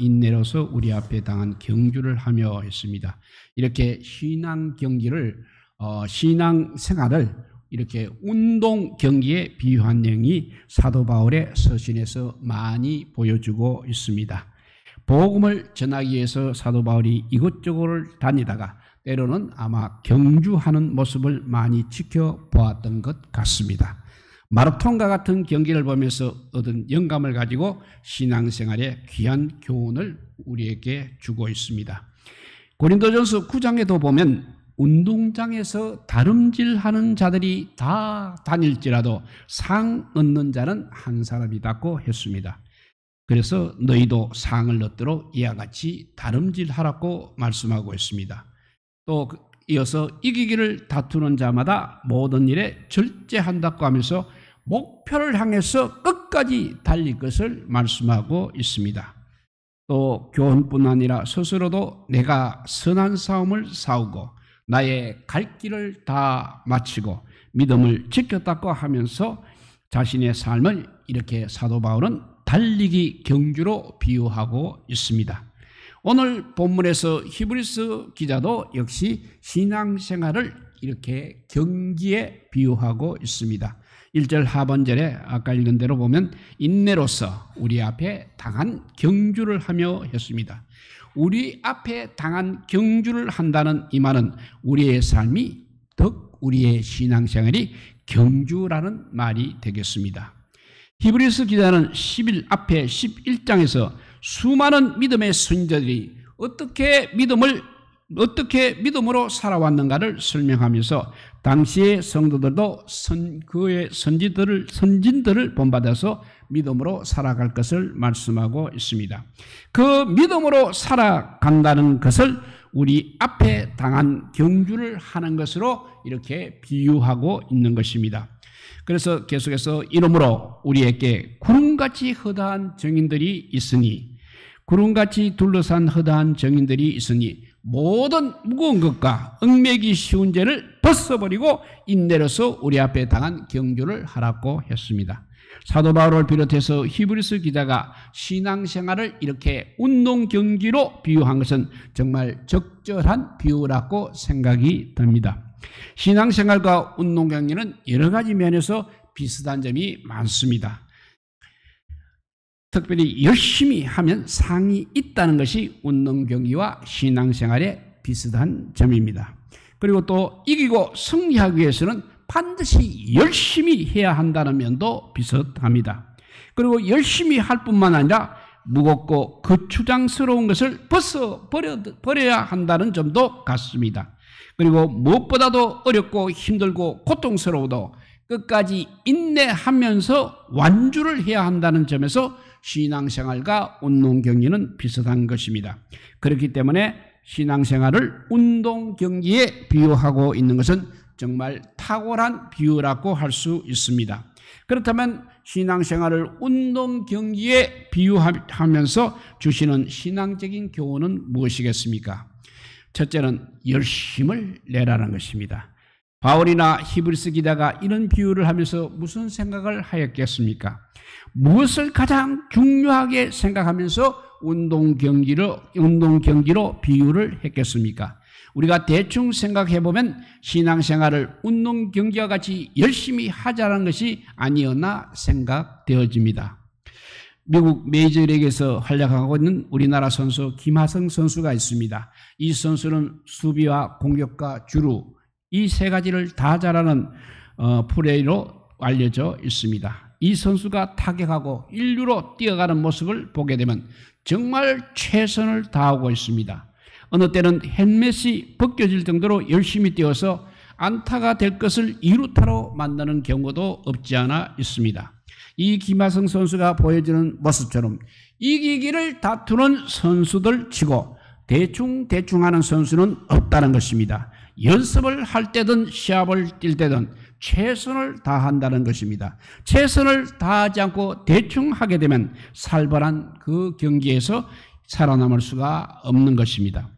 인내로서 우리 앞에 당한 경주를 하며 했습니다. 이렇게 신앙 경기를 신앙 생활을 이렇게 운동 경기에 비유한 내용이 사도 바울의 서신에서 많이 보여주고 있습니다. 복음을 전하기 위해서 사도 바울이 이곳저곳을 다니다가 때로는 아마 경주하는 모습을 많이 지켜보았던 것 같습니다. 마라톤과 같은 경기를 보면서 얻은 영감을 가지고 신앙생활에 귀한 교훈을 우리에게 주고 있습니다. 고린도전서 9장에도 보면 운동장에서 다름질하는 자들이 다 다닐지라도 상 얻는 자는 한 사람이라고 했습니다. 그래서 너희도 상을 얻도록 이와 같이 다름질하라고 말씀하고 있습니다. 또 이어서 이기기를 다투는 자마다 모든 일에 절제한다고 하면서 목표를 향해서 끝까지 달릴 것을 말씀하고 있습니다. 또 교훈뿐 아니라 스스로도 내가 선한 싸움을 싸우고 나의 갈 길을 다 마치고 믿음을 지켰다고 하면서 자신의 삶을 이렇게 사도 바울은 달리기 경주로 비유하고 있습니다. 오늘 본문에서 히브리서 기자도 역시 신앙생활을 이렇게 경기에 비유하고 있습니다. 1절 하반절에 아까 읽은 대로 보면 인내로서 우리 앞에 당한 경주를 하며 했습니다. 우리 앞에 당한 경주를 한다는 이 말은 우리의 삶이 더 우리의 신앙생활이 경주라는 말이 되겠습니다. 히브리서 기자는 10일 앞에 11장에서 수많은 믿음의 선지자들이 어떻게 믿음으로 살아왔는가를 설명하면서 당시의 성도들도 그의 선진들을 본받아서 믿음으로 살아갈 것을 말씀하고 있습니다. 그 믿음으로 살아간다는 것을 우리 앞에 당한 경주를 하는 것으로 이렇게 비유하고 있는 것입니다. 그래서 계속해서 이러므로 우리에게 구름같이 허다한 증인들이 있으니 구름같이 둘러싼 허다한 증인들이 있으니 모든 무거운 것과 얽매기 쉬운 죄를 벗어버리고 인내로서 우리 앞에 당한 경주를 하라고 했습니다. 사도 바울을 비롯해서 히브리서 기자가 신앙생활을 이렇게 운동 경기로 비유한 것은 정말 적절한 비유라고 생각이 듭니다. 신앙생활과 운동 경기는 여러 가지 면에서 비슷한 점이 많습니다. 특별히 열심히 하면 상이 있다는 것이 운동 경기와 신앙생활의 비슷한 점입니다. 그리고 또 이기고 승리하기 위해서는 반드시 열심히 해야 한다는 면도 비슷합니다. 그리고 열심히 할 뿐만 아니라 무겁고 거추장스러운 것을 버려야 한다는 점도 같습니다. 그리고 무엇보다도 어렵고 힘들고 고통스러워도 끝까지 인내하면서 완주를 해야 한다는 점에서 신앙생활과 운동경기는 비슷한 것입니다. 그렇기 때문에 신앙생활을 운동경기에 비유하고 있는 것은 정말 탁월한 비유라고 할 수 있습니다. 그렇다면 신앙생활을 운동경기에 비유하면서 주시는 신앙적인 교훈은 무엇이겠습니까? 첫째는 열심을 내라는 것입니다. 바울이나 히브리서 기자가 이런 비유를 하면서 무슨 생각을 하였겠습니까? 무엇을 가장 중요하게 생각하면서 운동 경기로 비유를 했겠습니까? 우리가 대충 생각해 보면 신앙생활을 운동 경기와 같이 열심히 하자는 것이 아니었나 생각되어집니다. 미국 메이저리그에서 활약하고 있는 우리나라 선수 김하성 선수가 있습니다. 이 선수는 수비와 공격과 주루 이 세 가지를 다 잘하는 플레이로 알려져 있습니다. 이 선수가 타격하고 인류로 뛰어가는 모습을 보게 되면 정말 최선을 다하고 있습니다. 어느 때는 헬멧이 벗겨질 정도로 열심히 뛰어서 안타가 될 것을 2루타로 만드는 경우도 없지 않아 있습니다. 이 김하성 선수가 보여주는 모습처럼 이기기를 다투는 선수들 치고 대충 하는 선수는 없다는 것입니다. 연습을 할 때든 시합을 뛸 때든 최선을 다한다는 것입니다. 최선을 다하지 않고 대충 하게 되면 살벌한 그 경기에서 살아남을 수가 없는 것입니다.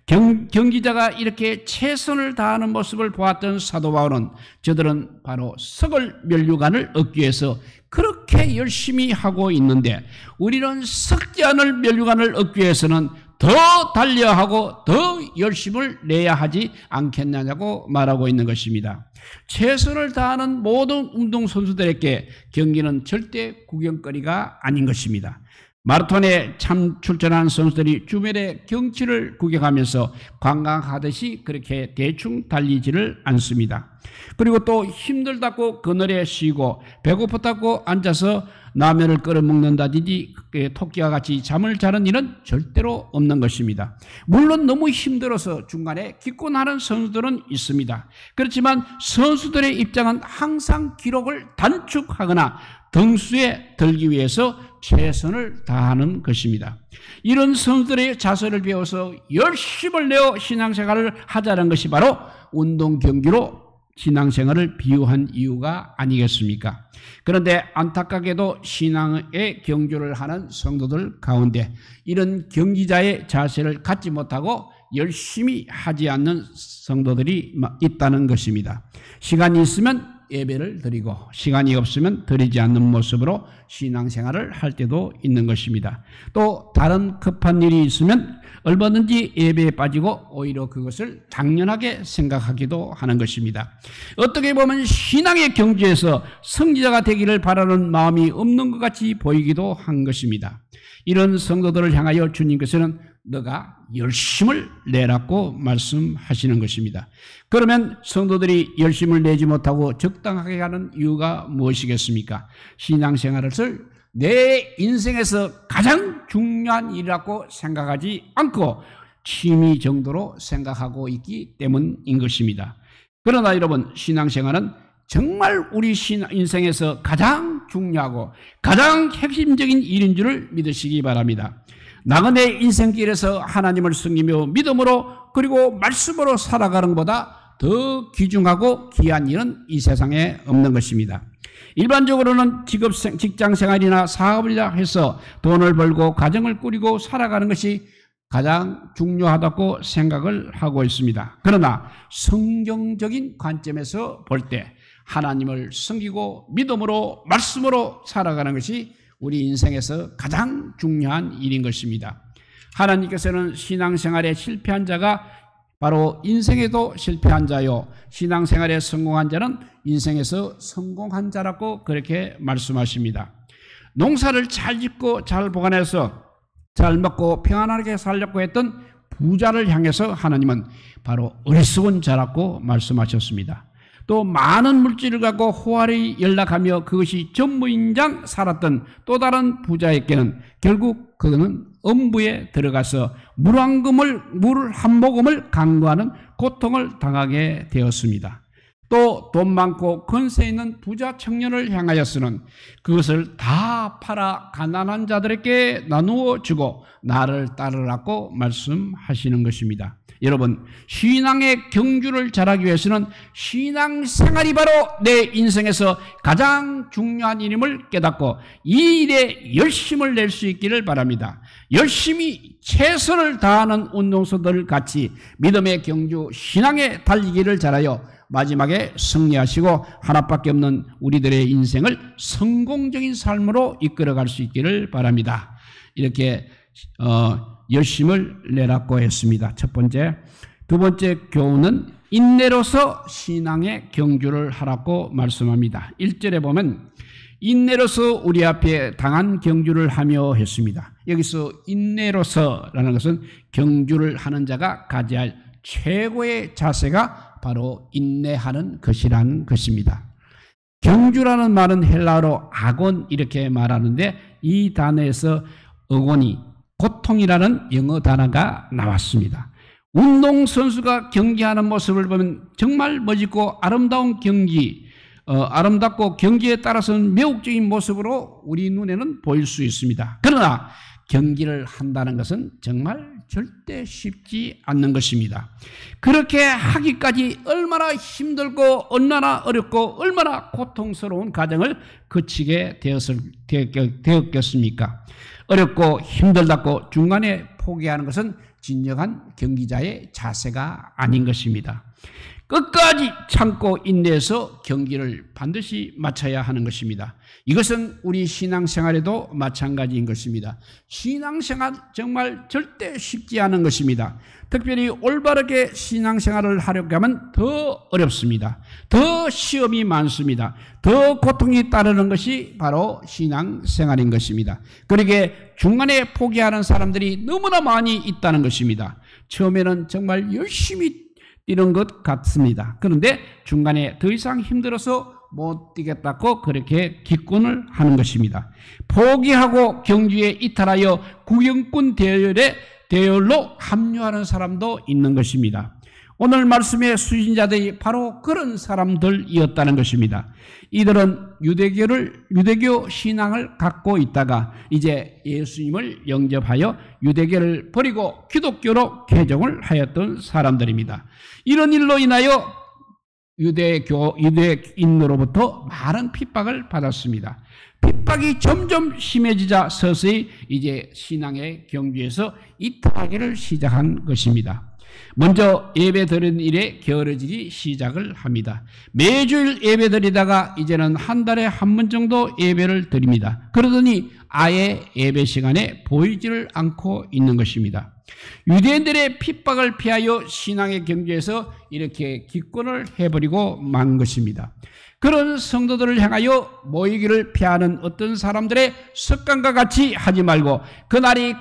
경기자가 이렇게 최선을 다하는 모습을 보았던 사도 바울은 저들은 바로 썩을 면류관을 얻기 위해서 그렇게 열심히 하고 있는데 우리는 썩지 않을 면류관을 얻기 위해서는 더 달려야 하고 더 열심을 내야 하지 않겠느냐고 말하고 있는 것입니다. 최선을 다하는 모든 운동선수들에게 경기는 절대 구경거리가 아닌 것입니다. 마라톤에 참 출전하는 선수들이 주변의 경치를 구경하면서 관광하듯이 그렇게 대충 달리지를 않습니다. 그리고 또 힘들다고 그늘에 쉬고 배고프다고 앉아서 라면을 끓여 먹는다든지 토끼와 같이 잠을 자는 일은 절대로 없는 것입니다. 물론 너무 힘들어서 중간에 기권하는 선수들은 있습니다. 그렇지만 선수들의 입장은 항상 기록을 단축하거나 등수에 들기 위해서 최선을 다하는 것입니다. 이런 선수들의 자세를 배워서 열심을 내어 신앙생활을 하자는 것이 바로 운동 경기로 신앙생활을 비유한 이유가 아니겠습니까? 그런데 안타깝게도 신앙의 경주를 하는 성도들 가운데 이런 경기자의 자세를 갖지 못하고 열심히 하지 않는 성도들이 있다는 것입니다. 시간이 있으면 예배를 드리고 시간이 없으면 드리지 않는 모습으로 신앙생활을 할 때도 있는 것입니다. 또 다른 급한 일이 있으면 얼마든지 예배에 빠지고 오히려 그것을 당연하게 생각하기도 하는 것입니다. 어떻게 보면 신앙의 경주에서 승리자가 되기를 바라는 마음이 없는 것 같이 보이기도 한 것입니다. 이런 성도들을 향하여 주님께서는 너가 열심을 내라고 말씀하시는 것입니다. 그러면 성도들이 열심을 내지 못하고 적당하게 하는 이유가 무엇이겠습니까? 신앙생활을 내 인생에서 가장 중요한 일이라고 생각하지 않고 취미 정도로 생각하고 있기 때문인 것입니다. 그러나 여러분, 신앙생활은 정말 우리 인생에서 가장 중요하고 가장 핵심적인 일인 줄을 믿으시기 바랍니다. 나그네 인생길에서 하나님을 섬기며 믿음으로 그리고 말씀으로 살아가는 것보다 더 귀중하고 귀한 일은 이 세상에 없는 것입니다. 일반적으로는 직장생활이나 사업이라 해서 돈을 벌고 가정을 꾸리고 살아가는 것이 가장 중요하다고 생각을 하고 있습니다. 그러나 성경적인 관점에서 볼 때 하나님을 섬기고 믿음으로 말씀으로 살아가는 것이 우리 인생에서 가장 중요한 일인 것입니다. 하나님께서는 신앙생활에 실패한 자가 바로 인생에도 실패한 자요, 신앙생활에 성공한 자는 인생에서 성공한 자라고 그렇게 말씀하십니다. 농사를 잘 짓고 잘 보관해서 잘 먹고 평안하게 살려고 했던 부자를 향해서 하나님은 바로 어리석은 자라고 말씀하셨습니다. 또 많은 물질을 갖고 호화를 연락하며 그것이 전무인장 살았던 또 다른 부자에게는 결국 그는 엄부에 들어가서 물 한 모금을 강구하는 고통을 당하게 되었습니다. 또 돈 많고 권세 있는 부자 청년을 향하여서는 그것을 다 팔아 가난한 자들에게 나누어 주고 나를 따르라고 말씀하시는 것입니다. 여러분, 신앙의 경주를 잘하기 위해서는 신앙생활이 바로 내 인생에서 가장 중요한 일임을 깨닫고 이 일에 열심을 낼 수 있기를 바랍니다. 열심히 최선을 다하는 운동선수들 같이 믿음의 경주 신앙에 달리기를 잘하여 마지막에 승리하시고 하나밖에 없는 우리들의 인생을 성공적인 삶으로 이끌어갈 수 있기를 바랍니다. 이렇게 열심을 내라고 했습니다. 첫 번째. 두 번째 교훈은 인내로서 신앙의 경주를 하라고 말씀합니다. 1절에 보면 인내로서 우리 앞에 당한 경주를 하며 했습니다. 여기서 인내로서라는 것은 경주를 하는 자가 가져야 할 최고의 자세가 바로 인내하는 것이라는 것입니다. 경주라는 말은 헬라어로 아곤 이렇게 말하는데 이 단어에서 어고니 고통이라는 영어 단어가 나왔습니다. 운동선수가 경기하는 모습을 보면 정말 멋있고 아름다운 아름답고 경기에 따라서는 매혹적인 모습으로 우리 눈에는 보일 수 있습니다. 그러나 경기를 한다는 것은 정말 절대 쉽지 않는 것입니다. 그렇게 하기까지 얼마나 힘들고 얼마나 어렵고 얼마나 고통스러운 과정을 거치게 되었겠습니까? 어렵고 힘들다고 중간에 포기하는 것은 진정한 경기자의 자세가 아닌 것입니다. 끝까지 참고 인내해서 경기를 반드시 마쳐야 하는 것입니다. 이것은 우리 신앙생활에도 마찬가지인 것입니다. 신앙생활 정말 절대 쉽지 않은 것입니다. 특별히 올바르게 신앙생활을 하려고 하면 더 어렵습니다. 더 시험이 많습니다. 더 고통이 따르는 것이 바로 신앙생활인 것입니다. 그러기에 중간에 포기하는 사람들이 너무나 많이 있다는 것입니다. 처음에는 정말 열심히 뛰는 것 같습니다. 그런데 중간에 더 이상 힘들어서 못 뛰겠다고 그렇게 기권을 하는 것입니다. 포기하고 경주에 이탈하여 구경꾼 대열로 합류하는 사람도 있는 것입니다. 오늘 말씀의 수신자들이 바로 그런 사람들이었다는 것입니다. 이들은 유대교 신앙을 갖고 있다가 이제 예수님을 영접하여 유대교를 버리고 기독교로 개종을 하였던 사람들입니다. 이런 일로 인하여 유대인으로부터 많은 핍박을 받았습니다. 핍박이 점점 심해지자 서서히 이제 신앙의 경주에서 이탈하기를 시작한 것입니다. 먼저 예배 드리는 일에 게으러지기 시작을 합니다. 매주일 예배 드리다가 이제는 한 달에 한 번 정도 예배를 드립니다. 그러더니 아예 예배 시간에 보이지를 않고 있는 것입니다. 유대인들의 핍박을 피하여 신앙의 경주에서 이렇게 기권을 해버리고 만 것입니다. 그런 성도들을 향하여 모이기를 피하는 어떤 사람들의 습관과 같이 하지 말고 그날이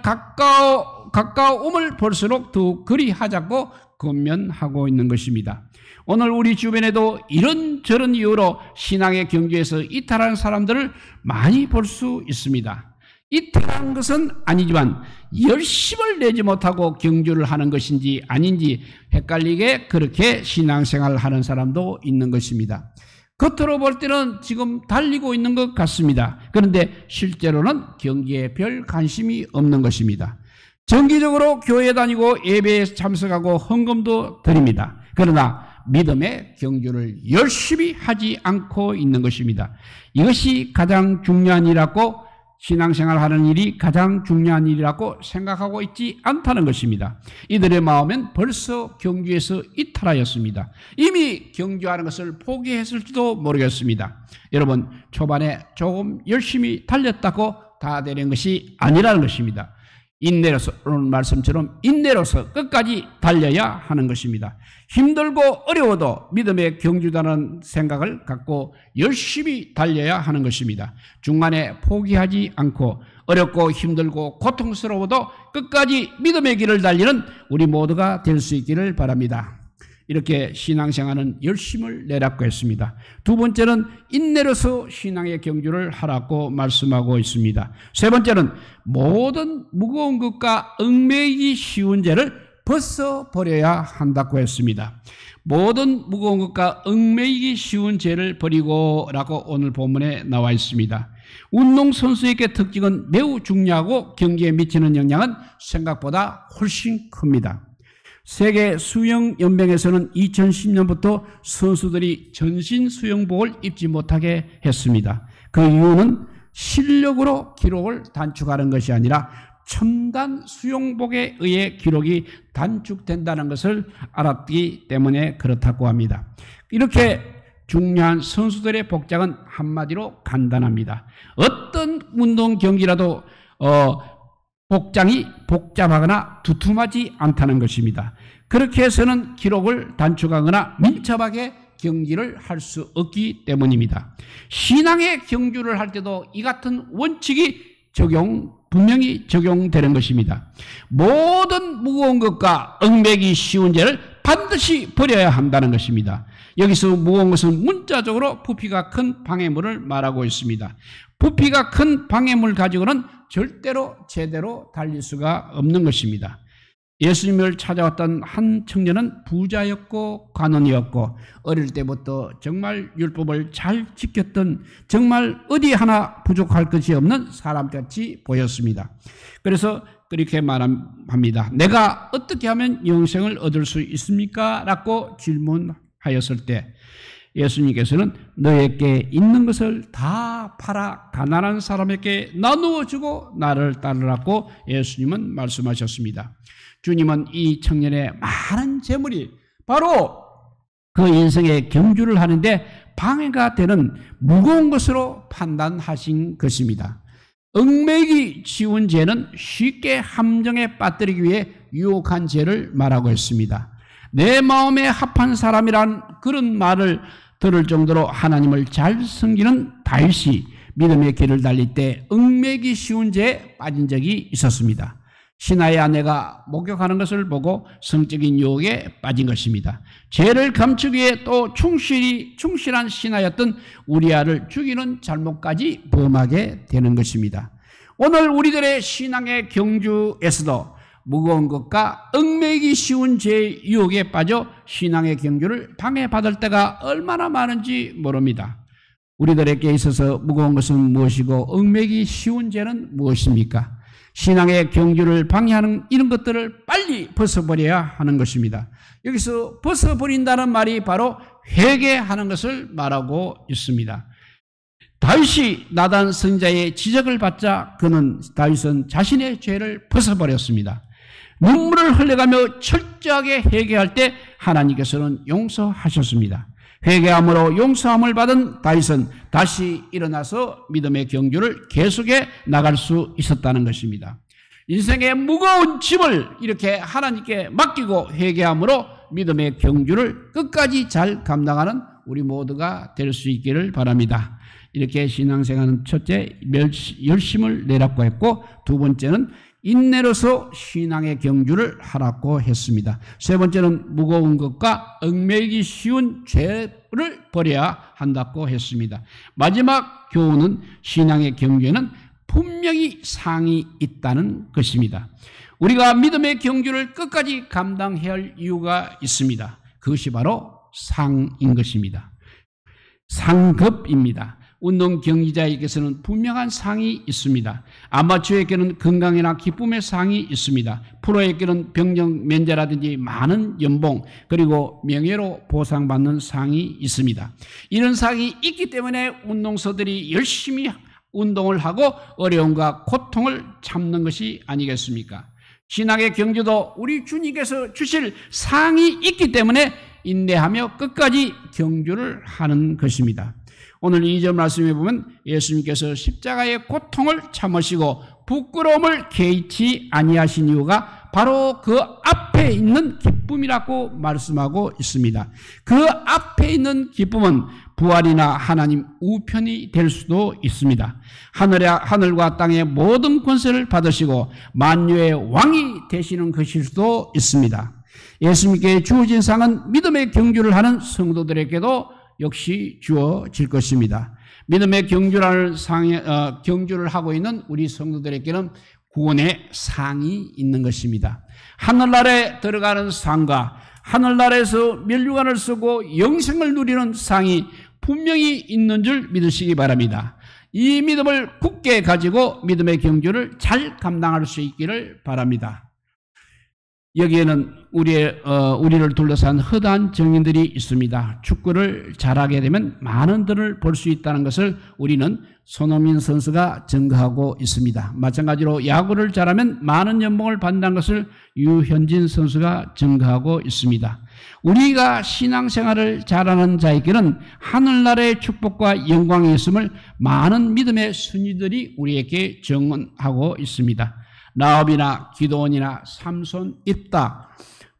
가까움을 볼수록 더 그리하자고 권면하고 있는 것입니다. 오늘 우리 주변에도 이런저런 이유로 신앙의 경주에서 이탈하는 사람들을 많이 볼 수 있습니다. 이탈한 것은 아니지만 열심을 내지 못하고 경주를 하는 것인지 아닌지 헷갈리게 그렇게 신앙생활을 하는 사람도 있는 것입니다. 겉으로 볼 때는 지금 달리고 있는 것 같습니다. 그런데 실제로는 경기에 별 관심이 없는 것입니다. 정기적으로 교회 다니고 예배에 참석하고 헌금도 드립니다. 그러나 믿음의 경주를 열심히 하지 않고 있는 것입니다. 이것이 가장 중요한 일이라고 신앙생활 하는 일이 가장 중요한 일이라고 생각하고 있지 않다는 것입니다. 이들의 마음은 벌써 경주에서 이탈하였습니다. 이미 경주하는 것을 포기했을지도 모르겠습니다. 여러분, 초반에 조금 열심히 달렸다고 다 되는 것이 아니라는 것입니다. 인내로서, 오늘 말씀처럼 인내로서 끝까지 달려야 하는 것입니다. 힘들고 어려워도 믿음의 경주다는 생각을 갖고 열심히 달려야 하는 것입니다. 중간에 포기하지 않고 어렵고 힘들고 고통스러워도 끝까지 믿음의 길을 달리는 우리 모두가 될 수 있기를 바랍니다. 이렇게 신앙생활은 열심을 내라고 했습니다. 두 번째는 인내로서 신앙의 경주를 하라고 말씀하고 있습니다. 세 번째는 모든 무거운 것과 얽매이기 쉬운 죄를 벗어버려야 한다고 했습니다. 모든 무거운 것과 얽매이기 쉬운 죄를 버리고라고 오늘 본문에 나와 있습니다. 운동선수에게 특징은 매우 중요하고 경기에 미치는 영향은 생각보다 훨씬 큽니다. 세계 수영연맹에서는 2010년부터 선수들이 전신 수영복을 입지 못하게 했습니다. 그 이유는 실력으로 기록을 단축하는 것이 아니라 첨단 수영복에 의해 기록이 단축된다는 것을 알았기 때문에 그렇다고 합니다. 이렇게 중요한 선수들의 복장은 한마디로 간단합니다. 어떤 운동 경기라도 복장이 복잡하거나 두툼하지 않다는 것입니다. 그렇게 해서는 기록을 단축하거나 민첩하게 경기를 할 수 없기 때문입니다. 신앙의 경주를 할 때도 이 같은 원칙이 분명히 적용되는 것입니다. 모든 무거운 것과 얽매기 쉬운 죄를 반드시 버려야 한다는 것입니다. 여기서 무거운 것은 문자적으로 부피가 큰 방해물을 말하고 있습니다. 부피가 큰 방해물 가지고는 절대로 제대로 달릴 수가 없는 것입니다. 예수님을 찾아왔던 한 청년은 부자였고 관원이었고 어릴 때부터 정말 율법을 잘 지켰던 정말 어디 하나 부족할 것이 없는 사람같이 보였습니다. 그래서 그렇게 말합니다. 내가 어떻게 하면 영생을 얻을 수 있습니까? 라고 질문하였을 때 예수님께서는 너에게 있는 것을 다 팔아 가난한 사람에게 나누어 주고 나를 따르라고 예수님은 말씀하셨습니다. 주님은 이 청년의 많은 재물이 바로 그 인생의 경주를 하는데 방해가 되는 무거운 것으로 판단하신 것입니다. 얽매이기 쉬운 죄는 쉽게 함정에 빠뜨리기 위해 유혹한 죄를 말하고 있습니다. 내 마음에 합한 사람이란 그런 말을 들을 정도로 하나님을 잘 섬기는 다윗이 믿음의 길을 달릴 때 얽매이기 쉬운 죄에 빠진 적이 있었습니다. 신하의 아내가 목욕하는 것을 보고 성적인 유혹에 빠진 것입니다. 죄를 감추기 위해 또 충실한 신하였던 우리아를 죽이는 잘못까지 범하게 되는 것입니다. 오늘 우리들의 신앙의 경주에서도 무거운 것과 얽매이기 쉬운 죄의 유혹에 빠져 신앙의 경주를 방해받을 때가 얼마나 많은지 모릅니다. 우리들에게 있어서 무거운 것은 무엇이고 얽매이기 쉬운 죄는 무엇입니까? 신앙의 경주를 방해하는 이런 것들을 빨리 벗어버려야 하는 것입니다. 여기서 벗어버린다는 말이 바로 회개하는 것을 말하고 있습니다. 다윗이 나단 선지자의 지적을 받자 다윗은 자신의 죄를 벗어버렸습니다. 눈물을 흘려가며 철저하게 회개할 때 하나님께서는 용서하셨습니다. 회개함으로 용서함을 받은 다윗은 다시 일어나서 믿음의 경주를 계속해 나갈 수 있었다는 것입니다. 인생의 무거운 짐을 이렇게 하나님께 맡기고 회개함으로 믿음의 경주를 끝까지 잘 감당하는 우리 모두가 될 수 있기를 바랍니다. 이렇게 신앙생활은 첫째, 열심을 내라고 했고, 두 번째는 인내로서 신앙의 경주를 하라고 했습니다. 세 번째는 무거운 것과 얽매이기 쉬운 죄를 버려야 한다고 했습니다. 마지막 교훈은 신앙의 경주에는 분명히 상이 있다는 것입니다. 우리가 믿음의 경주를 끝까지 감당해야 할 이유가 있습니다. 그것이 바로 상인 것입니다. 상급입니다. 운동 경기자에게서는 분명한 상이 있습니다. 아마추어에게는 건강이나 기쁨의 상이 있습니다. 프로에게는 병정 면제라든지 많은 연봉 그리고 명예로 보상받는 상이 있습니다. 이런 상이 있기 때문에 운동선수들이 열심히 운동을 하고 어려움과 고통을 참는 것이 아니겠습니까? 신앙의 경주도 우리 주님께서 주실 상이 있기 때문에 인내하며 끝까지 경주를 하는 것입니다. 오늘 2절 말씀에 보면 예수님께서 십자가의 고통을 참으시고 부끄러움을 개의치 아니하신 이유가 바로 그 앞에 있는 기쁨이라고 말씀하고 있습니다. 그 앞에 있는 기쁨은 부활이나 하나님 우편이 될 수도 있습니다. 하늘과 땅의 모든 권세를 받으시고 만유의 왕이 되시는 것일 수도 있습니다. 예수님께 주어진 상은 믿음의 경주를 하는 성도들에게도 역시 주어질 것입니다. 믿음의 경주를 하고 있는 우리 성도들에게는 구원의 상이 있는 것입니다. 하늘나라에 들어가는 상과 하늘나라에서 면류관을 쓰고 영생을 누리는 상이 분명히 있는 줄 믿으시기 바랍니다. 이 믿음을 굳게 가지고 믿음의 경주를 잘 감당할 수 있기를 바랍니다. 여기에는 우리를 둘러싼 허다한 정인들이 있습니다. 축구를 잘하게 되면 많은 돈을 벌 수 있다는 것을 우리는 손흥민 선수가 증거하고 있습니다. 마찬가지로 야구를 잘하면 많은 연봉을 받는다는 것을 유현진 선수가 증거하고 있습니다. 우리가 신앙생활을 잘하는 자에게는 하늘나라의 축복과 영광이 있음을 많은 믿음의 순위들이 우리에게 증언하고 있습니다. 라합이나 기도원이나 삼손, 입다,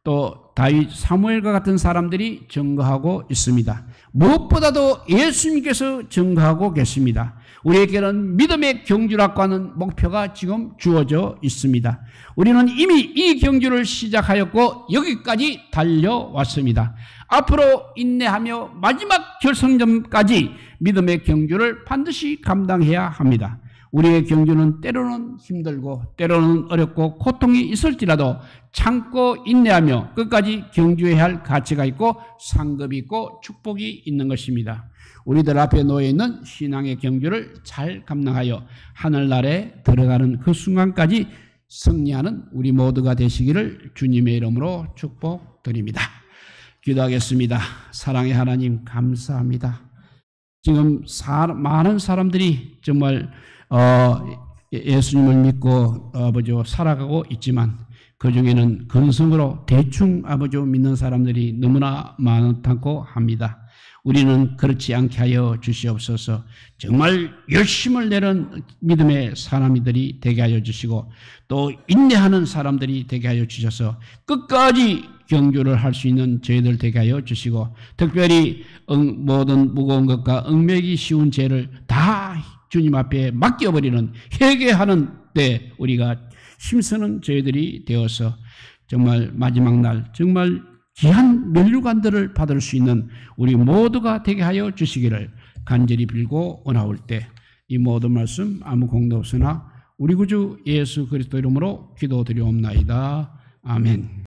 또 다윗, 사무엘과 같은 사람들이 증거하고 있습니다. 무엇보다도 예수님께서 증거하고 계십니다. 우리에게는 믿음의 경주라고 하는 목표가 지금 주어져 있습니다. 우리는 이미 이 경주를 시작하였고 여기까지 달려왔습니다. 앞으로 인내하며 마지막 결승점까지 믿음의 경주를 반드시 감당해야 합니다. 우리의 경주는 때로는 힘들고 때로는 어렵고 고통이 있을지라도 참고 인내하며 끝까지 경주해야 할 가치가 있고 상급이 있고 축복이 있는 것입니다. 우리들 앞에 놓여있는 신앙의 경주를 잘 감당하여 하늘나라에 들어가는 그 순간까지 승리하는 우리 모두가 되시기를 주님의 이름으로 축복드립니다. 기도하겠습니다. 사랑의 하나님 감사합니다. 지금 많은 사람들이 정말 예수님을 믿고 살아가고 있지만 그 중에는 근성으로 대충 믿는 사람들이 너무나 많다고 합니다. 우리는 그렇지 않게 하여 주시옵소서. 정말 열심을 내는 믿음의 사람들이 되게 하여 주시고 또 인내하는 사람들이 되게 하여 주셔서 끝까지 경주를 할 수 있는 저희들 되게 하여 주시고 특별히 모든 무거운 것과 얽매기 쉬운 죄를 다 주님 앞에 맡겨버리는 회개하는 때 우리가 힘쓰는 저희들이 되어서 정말 마지막 날 정말 귀한 면류관들을 받을 수 있는 우리 모두가 되게 하여 주시기를 간절히 빌고 원하올 때 이 모든 말씀 아무 공도 없으나 우리 구주 예수 그리스도 이름으로 기도드리옵나이다. 아멘.